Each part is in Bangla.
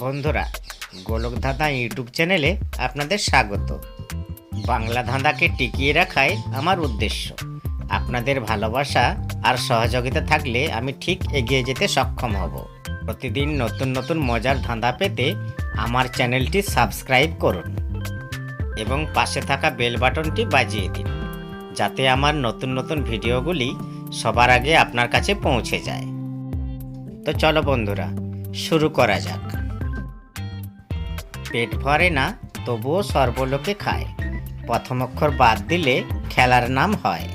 বন্ধুরা, গোলক ধাঁধা ইউটিউব চ্যানেলে আপনাদের স্বাগত। বাংলা ধাঁধাকে টিকিয়ে রাখাই আমার উদ্দেশ্য। আপনাদের ভালোবাসা আর সহযোগিতা থাকলে আমি ঠিক এগিয়ে যেতে সক্ষম হব। প্রতিদিন নতুন নতুন মজার ধাঁধা পেতে আমার চ্যানেলটি সাবস্ক্রাইব করুন এবং পাশে থাকা বেল বাটনটি বাজিয়ে দিন, যাতে আমার নতুন নতুন ভিডিওগুলি সবার আগে আপনার কাছে পৌঁছে যায়। তো চলো বন্ধুরা, শুরু করা যাক। পেট ভরে না তবুও সর্বলোকে খায়, প্রথম অক্ষর বাদ দিলে খেলার নাম হয়।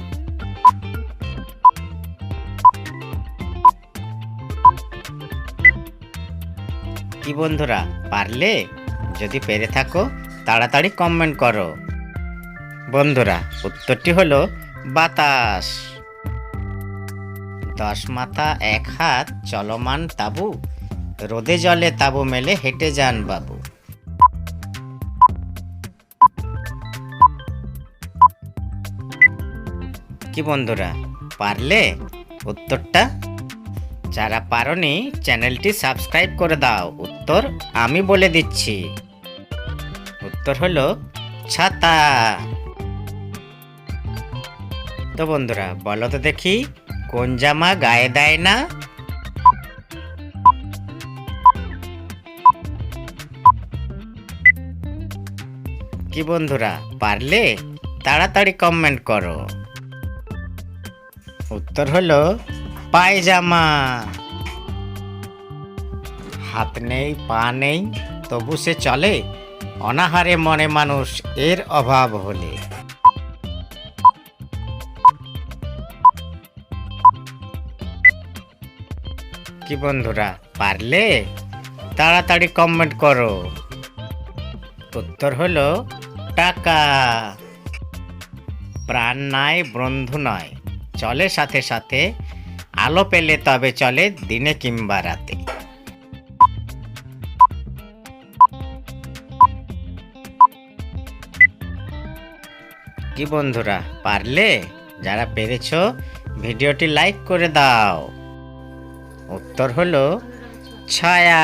কি বন্ধুরা, পারলে? যদি পেরে থাকো তাড়াতাড়ি কমেন্ট করো। বন্ধুরা, উত্তরটি হলো বাতাস। 10 মাথা 1 হাত চলমান তাবু, রোদে জলে তাবু মেলে হেঁটে যান বাবু। কি বন্ধুরা, পারলে? উত্তরটা? যারা পারোনি চ্যানেলটি সাবস্ক্রাইব করে দাও। উত্তর আমি বলে দিচ্ছি। উত্তর হলো ছাতা। তো বন্ধুরা, বলো তো দেখি, কোন জামা গায়ে দেয় না? কি বন্ধুরা, পারলে? তাড়াতাড়ি কমেন্ট করো। উত্তর হলো পায়জামা। হাত নেই পা নেই তবু সে চলে, অনাহারে মনে মানুষ এর অভাব হলে। কি বন্ধুরা, পারলে? তাড়াতাড়ি কমেন্ট করো। উত্তর হলো টাকা। প্রাণ নাই বন্ধু নয়, চলে সাথে সাথে, আলো পেলে তবে চলে দিনে কিংবা রাতে। কি বন্ধুরা, পারলে? যারা পেরেছো ভিডিওটি লাইক করে দাও। উত্তর হলো ছায়া।